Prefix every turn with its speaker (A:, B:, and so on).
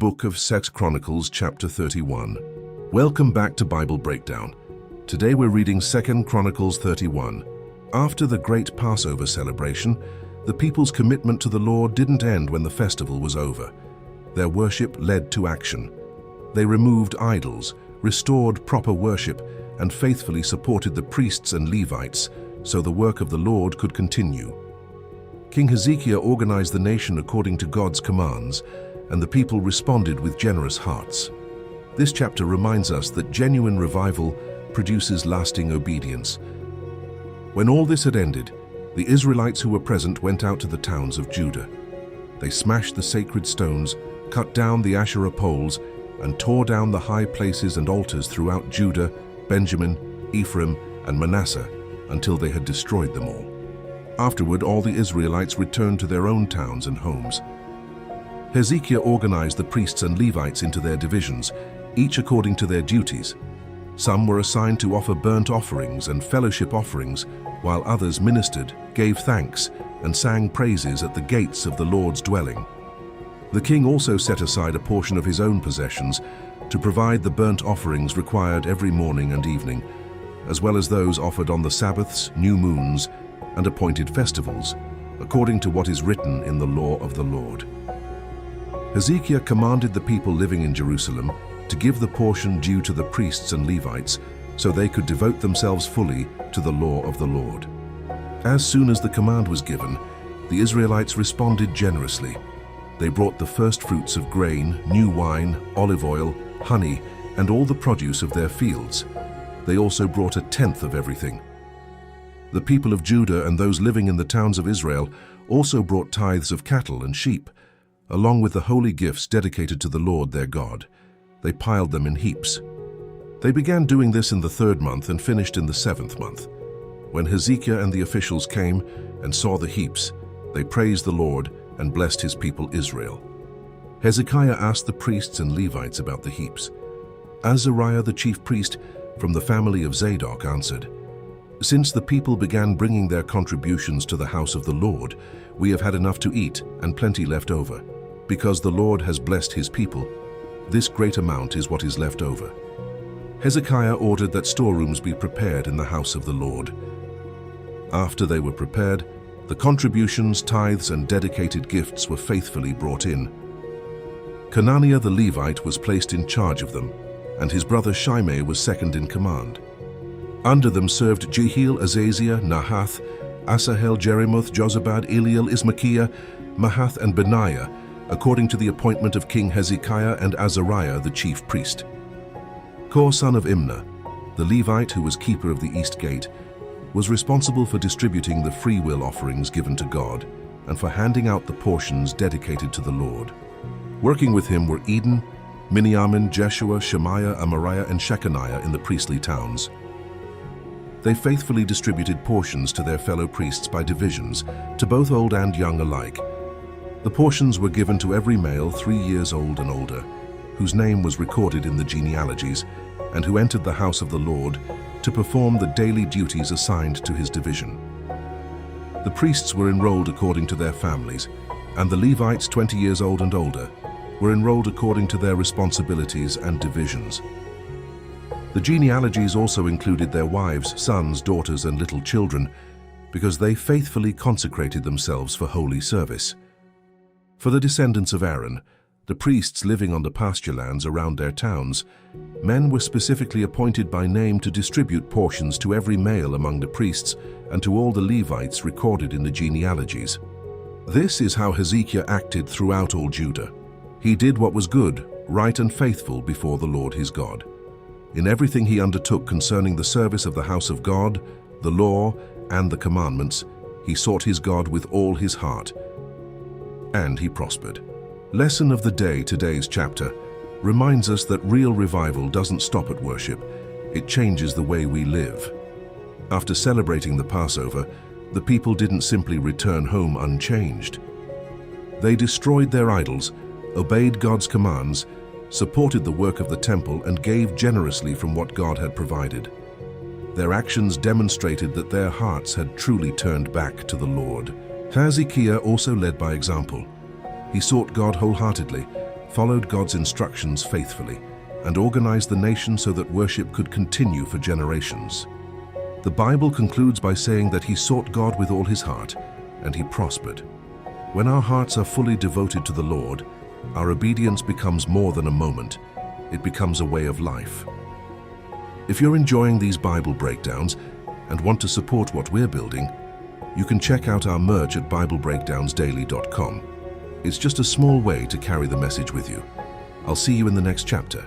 A: book of Chronicles, chapter 31. Welcome back to Bible Breakdown. Today we're reading 2 Chronicles 31. After the great Passover celebration, the people's commitment to the Lord didn't end when the festival was over. Their worship led to action. They removed idols, restored proper worship, and faithfully supported the priests and Levites so the work of the Lord could continue. King Hezekiah organized the nation according to God's commands, and the people responded with generous hearts. This chapter reminds us that genuine revival produces lasting obedience. When all this had ended, the Israelites who were present went out to the towns of Judah. They smashed the sacred stones, cut down the Asherah poles, and tore down the high places and altars throughout Judah, Benjamin, Ephraim, and Manasseh until they had destroyed them all. Afterward, all the Israelites returned to their own towns and homes. Hezekiah organized the priests and Levites into their divisions, each according to their duties. Some were assigned to offer burnt offerings and fellowship offerings, while others ministered, gave thanks, and sang praises at the gates of the Lord's dwelling. The king also set aside a portion of his own possessions to provide the burnt offerings required every morning and evening, as well as those offered on the Sabbaths, new moons, and appointed festivals, according to what is written in the law of the Lord. Hezekiah commanded the people living in Jerusalem to give the portion due to the priests and Levites so they could devote themselves fully to the law of the Lord. As soon as the command was given, the Israelites responded generously. They brought the first fruits of grain, new wine, olive oil, honey, and all the produce of their fields. They also brought a tenth of everything. The people of Judah and those living in the towns of Israel also brought tithes of cattle and sheep, along with the holy gifts dedicated to the Lord their God. They piled them in heaps. They began doing this in the 3rd month and finished in the 7th month. When Hezekiah and the officials came and saw the heaps, they praised the Lord and blessed his people Israel. Hezekiah asked the priests and Levites about the heaps. Azariah the chief priest from the family of Zadok answered, "Since the people began bringing their contributions to the house of the Lord, we have had enough to eat and plenty left over. Because the Lord has blessed his people, this great amount is what is left over." Hezekiah ordered that storerooms be prepared in the house of the Lord. After they were prepared, the contributions, tithes, and dedicated gifts were faithfully brought in. Conaniah the Levite was placed in charge of them, and his brother Shimei was second in command. Under them served Jehiel, Azaziah, Nahath, Asahel, Jerimoth, Jozabad, Eliel, Ismachiah, Mahath, and Benaiah, according to the appointment of King Hezekiah and Azariah the chief priest. Kor son of Imnah, the Levite who was keeper of the east gate, was responsible for distributing the freewill offerings given to God and for handing out the portions dedicated to the Lord. Working with him were Eden, Miniamin, Jeshua, Shemaiah, Amariah, and Shechaniah in the priestly towns. They faithfully distributed portions to their fellow priests by divisions, to both old and young alike. The portions were given to every male 3 years old and older, whose name was recorded in the genealogies, and who entered the house of the Lord to perform the daily duties assigned to his division. The priests were enrolled according to their families, and the Levites 20 years old and older were enrolled according to their responsibilities and divisions. The genealogies also included their wives, sons, daughters, and little children, because they faithfully consecrated themselves for holy service. For the descendants of Aaron, the priests living on the pasture lands around their towns, men were specifically appointed by name to distribute portions to every male among the priests and to all the Levites recorded in the genealogies. This is how Hezekiah acted throughout all Judah. He did what was good, right, and faithful before the Lord his God. In everything he undertook concerning the service of the house of God, the law, and the commandments, he sought his God with all his heart, and he prospered. Lesson of the day, today's chapter, reminds us that real revival doesn't stop at worship. It changes the way we live. After celebrating the Passover, the people didn't simply return home unchanged. They destroyed their idols, obeyed God's commands, supported the work of the temple, and gave generously from what God had provided. Their actions demonstrated that their hearts had truly turned back to the Lord. Hezekiah also led by example. He sought God wholeheartedly, followed God's instructions faithfully, and organized the nation so that worship could continue for generations. The Bible concludes by saying that he sought God with all his heart, and he prospered. When our hearts are fully devoted to the Lord, our obedience becomes more than a moment. It becomes a way of life. If you're enjoying these Bible breakdowns and want to support what we're building, you can check out our merch at BibleBreakdownsDaily.com. It's just a small way to carry the message with you. I'll see you in the next chapter.